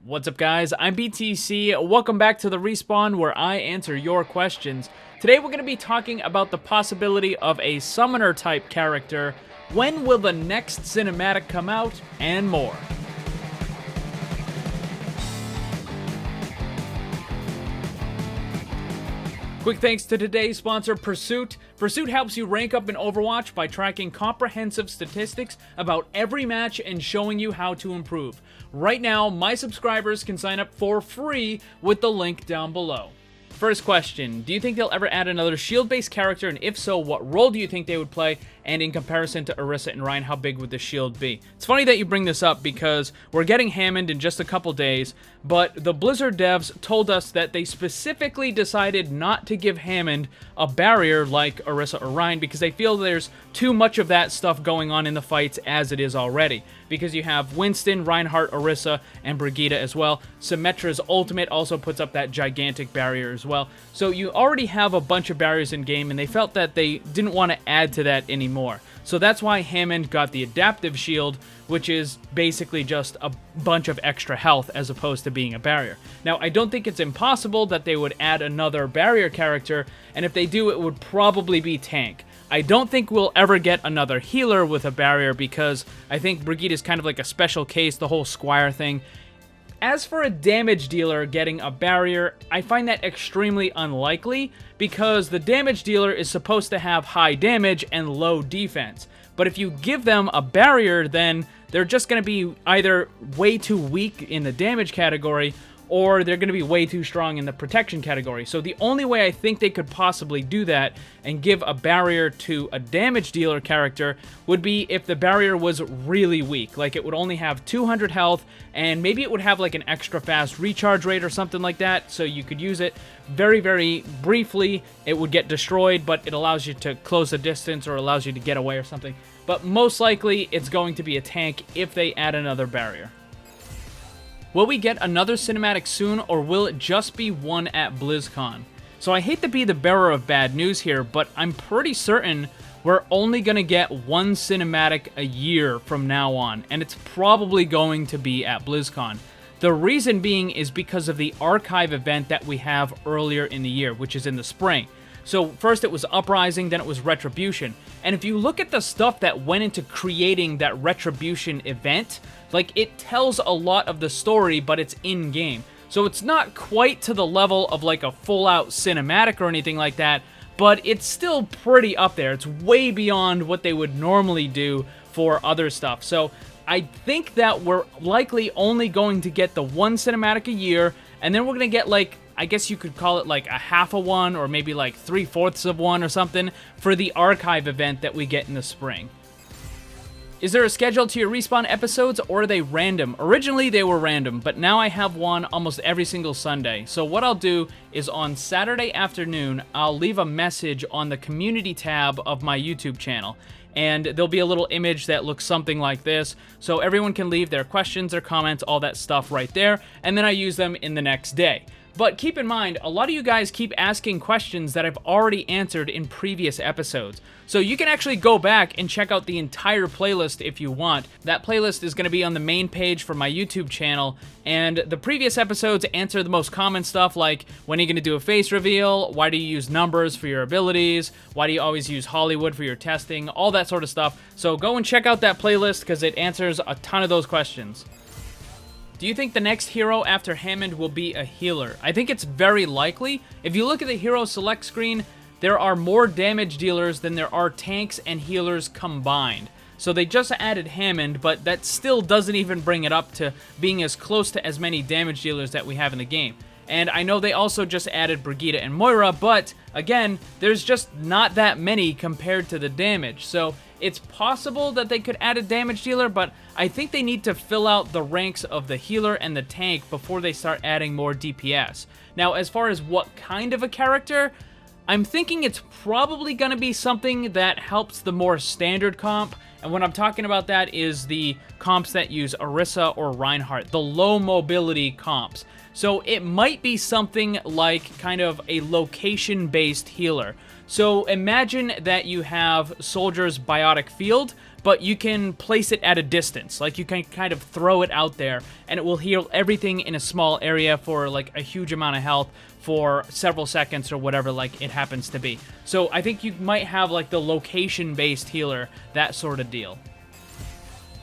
What's up, guys? I'm BTC. Welcome back to the Respawn, where I answer your questions. Today we're going to be talking about the possibility of a summoner type character, when will the next cinematic come out, and more. Quick thanks to today's sponsor, Pursuit. Pursuit helps you rank up in Overwatch by tracking comprehensive statistics about every match and showing you how to improve. Right now, my subscribers can sign up for free with the link down below. First question, do you think they'll ever add another shield-based character, and if so, what role do you think they would play? And in comparison to Orisa and Rein, how big would the shield be? It's funny that you bring this up because we're getting Hammond in just a couple days, but the Blizzard devs told us that they specifically decided not to give Hammond a barrier like Orisa or Rein because they feel there's too much of that stuff going on in the fights as it is already. Because you have Winston, Reinhardt, Orisa, and Brigitte as well. Symmetra's ultimate also puts up that gigantic barrier as well. So you already have a bunch of barriers in game, and they felt that they didn't want to add to that anymore. So that's why Hammond got the adaptive shield, which is basically just a bunch of extra health as opposed to being a barrier. Now, I don't think it's impossible that they would add another barrier character, and if they do, it would probably be tank. I don't think we'll ever get another healer with a barrier because I think Brigitte is kind of like a special case, the whole Squire thing. As for a damage dealer getting a barrier, I find that extremely unlikely because the damage dealer is supposed to have high damage and low defense. But if you give them a barrier, then they're just going to be either way too weak in the damage category or they're going to be way too strong in the protection category. So the only way I think they could possibly do that and give a barrier to a damage dealer character would be if the barrier was really weak. Like it would only have 200 health, and maybe it would have like an extra fast recharge rate or something like that, so you could use it very, very briefly. It would get destroyed, but it allows you to close the distance or allows you to get away or something. But most likely, it's going to be a tank if they add another barrier. Will we get another cinematic soon, or will it just be one at BlizzCon? So I hate to be the bearer of bad news here, but I'm pretty certain we're only going to get one cinematic a year from now on, and it's probably going to be at BlizzCon. The reason being is because of the archive event that we have earlier in the year, which is in the spring. So first it was Uprising, then it was Retribution. And if you look at the stuff that went into creating that Retribution event, like it tells a lot of the story, but it's in-game. So it's not quite to the level of like a full-out cinematic or anything like that, but it's still pretty up there. It's way beyond what they would normally do for other stuff. So I think that we're likely only going to get the one cinematic a year, and then we're going to get like, I guess you could call it like a half of one or maybe like 3/4 of one or something for the archive event that we get in the spring. Is there a schedule to your Respawn episodes, or are they random? Originally they were random, but now I have one almost every single Sunday. So what I'll do is on Saturday afternoon, I'll leave a message on the community tab of my YouTube channel. And there'll be a little image that looks something like this, so everyone can leave their questions, their comments, all that stuff right there, and then I use them in the next day. But keep in mind, a lot of you guys keep asking questions that I've already answered in previous episodes. So you can actually go back and check out the entire playlist if you want. That playlist is going to be on the main page for my YouTube channel, and the previous episodes answer the most common stuff like, when are you going to do a face reveal? Why do you use numbers for your abilities? Why do you always use Hollywood for your testing? All that sort of stuff. So go and check out that playlist because it answers a ton of those questions. Do you think the next hero after Hammond will be a healer? I think it's very likely. If you look at the hero select screen, there are more damage dealers than there are tanks and healers combined. So they just added Hammond, but that still doesn't even bring it up to being as close to as many damage dealers that we have in the game. And I know they also just added Brigitte and Moira, but again, there's just not that many compared to the damage. So it's possible that they could add a damage dealer, but I think they need to fill out the ranks of the healer and the tank before they start adding more DPS. Now, as far as what kind of a character, I'm thinking it's probably going to be something that helps the more standard comp. And what I'm talking about that is the comps that use Orisa or Reinhardt, the low mobility comps. So it might be something like kind of a location-based healer. So imagine that you have Soldier's Biotic Field, but you can place it at a distance. Like, you can kind of throw it out there, and it will heal everything in a small area for, like, a huge amount of health for several seconds or whatever, like, it happens to be. So I think you might have, like, the location-based healer, that sort of deal.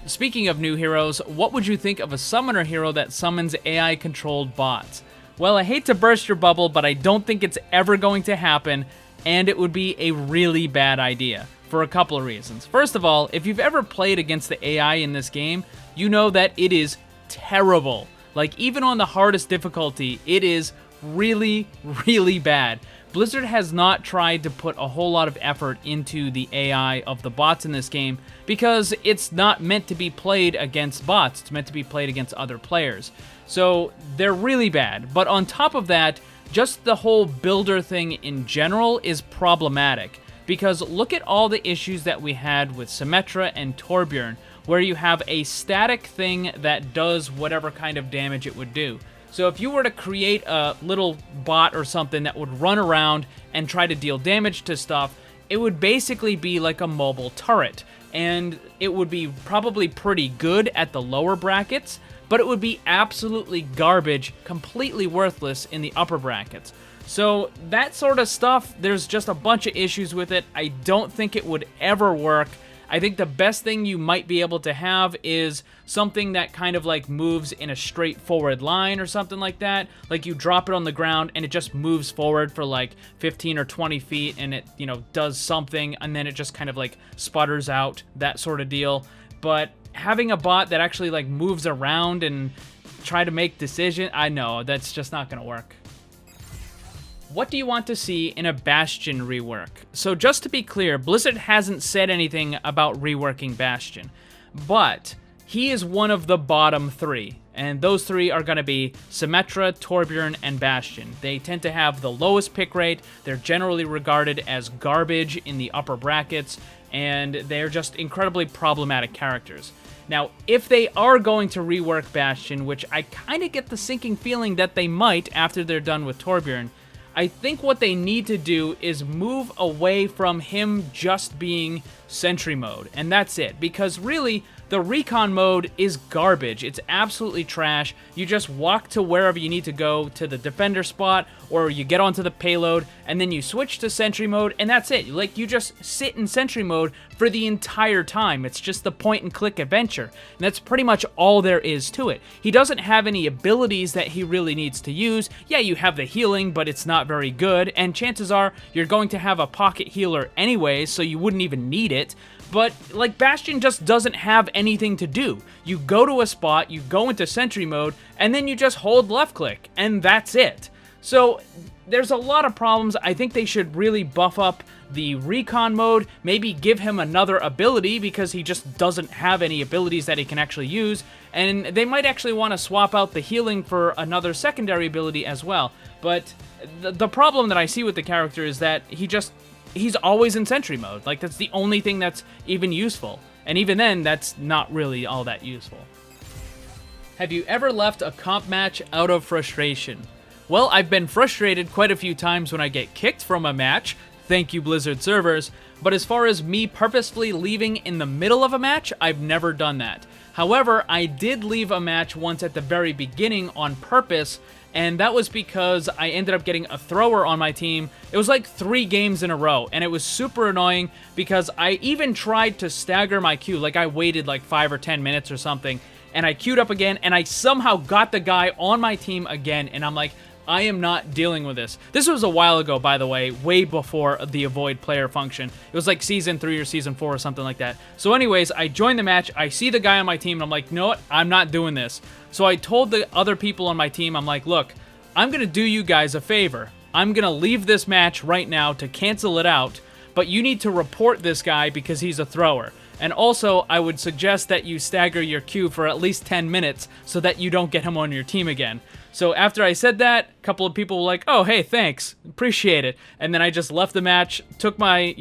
Speaking of new heroes, what would you think of a summoner hero that summons AI-controlled bots? Well, I hate to burst your bubble, but I don't think it's ever going to happen, and it would be a really bad idea for a couple of reasons. First of all, if you've ever played against the AI in this game, you know that it is terrible. Like, even on the hardest difficulty, it is really, really bad. Blizzard has not tried to put a whole lot of effort into the AI of the bots in this game because it's not meant to be played against bots. It's meant to be played against other players. So they're really bad. But on top of that, just the whole builder thing in general is problematic. Because look at all the issues that we had with Symmetra and Torbjorn, where you have a static thing that does whatever kind of damage it would do. So if you were to create a little bot or something that would run around and try to deal damage to stuff, it would basically be like a mobile turret. And it would be probably pretty good at the lower brackets, but it would be absolutely garbage, completely worthless in the upper brackets. So that sort of stuff, there's just a bunch of issues with it. I don't think it would ever work. I think the best thing you might be able to have is something that kind of like moves in a straightforward line or something like that. Like, you drop it on the ground and it just moves forward for like 15 or 20 feet and it, you know, does something and then it just kind of like sputters out, that sort of deal. But having a bot that actually like moves around and try to make decisions, I know that's just not going to work. What do you want to see in a Bastion rework? So just to be clear, Blizzard hasn't said anything about reworking Bastion, but he is one of the bottom three, and those three are going to be Symmetra, Torbjorn, and Bastion. They tend to have the lowest pick rate, they're generally regarded as garbage in the upper brackets, and they're just incredibly problematic characters. Now, if they are going to rework Bastion, which I kind of get the sinking feeling that they might after they're done with Torbjorn, I think what they need to do is move away from him just being sentry mode, and that's it, because really, the recon mode is garbage. It's absolutely trash. You just walk to wherever you need to go, to the defender spot, or you get onto the payload, and then you switch to sentry mode, and that's it. Like, you just sit in sentry mode for the entire time. It's just the point-and-click adventure, and that's pretty much all there is to it. He doesn't have any abilities that he really needs to use. Yeah, you have the healing, but it's not very good, and chances are you're going to have a pocket healer anyways, so you wouldn't even need it. But, like, Bastion just doesn't have anything to do. You go to a spot, you go into sentry mode, and then you just hold left click, and that's it. So, there's a lot of problems. I think they should really buff up the recon mode, maybe give him another ability, because he just doesn't have any abilities that he can actually use, and they might actually want to swap out the healing for another secondary ability as well. But the problem that I see with the character is that he's always in sentry mode. Like, that's the only thing that's even useful. And even then, that's not really all that useful. Have you ever left a comp match out of frustration? Well, I've been frustrated quite a few times when I get kicked from a match. Thank you, Blizzard servers. But as far as me purposefully leaving in the middle of a match, I've never done that. However, I did leave a match once at the very beginning on purpose, and that was because I ended up getting a thrower on my team. It was like 3 games in a row, and it was super annoying because I even tried to stagger my queue. Like, I waited like 5 or 10 minutes or something, and I queued up again, and I somehow got the guy on my team again, and I'm like, I am not dealing with this. This was a while ago, by the way, way before the avoid player function. It was like Season 3 or Season 4 or something like that. So anyways, I joined the match, I see the guy on my team, and I'm like, you know what? I'm not doing this. So I told the other people on my team, I'm like, look, I'm going to do you guys a favor. I'm going to leave this match right now to cancel it out, but you need to report this guy because he's a thrower. And also, I would suggest that you stagger your queue for at least 10 minutes so that you don't get him on your team again. So after I said that, a couple of people were like, oh, hey, thanks, appreciate it. And then I just left the match, took my,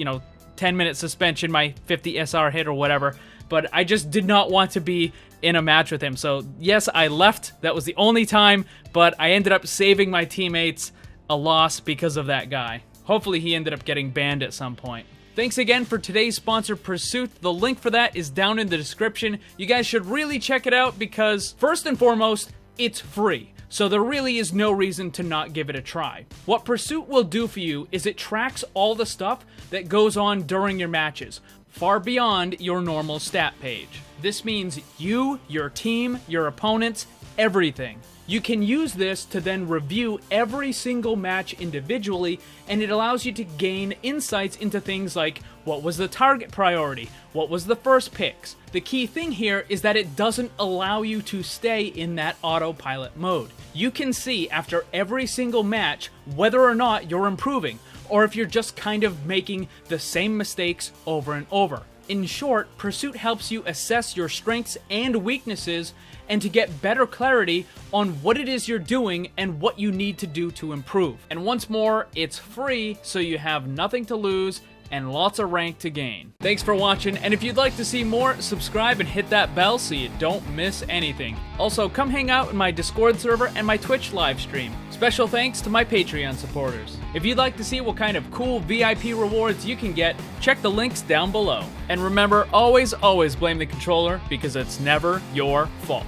10-minute suspension, my 50 SR hit or whatever, but I just did not want to be in a match with him. So yes, I left. That was the only time, but I ended up saving my teammates a loss because of that guy. Hopefully he ended up getting banned at some point. Thanks again for today's sponsor, Pursuit. The link for that is down in the description. You guys should really check it out because, first and foremost, it's free. So there really is no reason to not give it a try. What Pursuit will do for you is it tracks all the stuff that goes on during your matches, far beyond your normal stat page. This means you, your team, your opponents, everything. You can use this to then review every single match individually, and it allows you to gain insights into things like what was the target priority, what was the first picks. The key thing here is that it doesn't allow you to stay in that autopilot mode. You can see after every single match whether or not you're improving, or if you're just kind of making the same mistakes over and over. In short, Pursuit helps you assess your strengths and weaknesses and to get better clarity on what it is you're doing and what you need to do to improve. And once more, it's free, so you have nothing to lose and lots of rank to gain. Thanks for watching, and if you'd like to see more, subscribe and hit that bell so you don't miss anything. Also, come hang out in my Discord server and my Twitch live stream. Special thanks to my Patreon supporters. If you'd like to see what kind of cool VIP rewards you can get, check the links down below. And remember, always blame the controller because it's never your fault.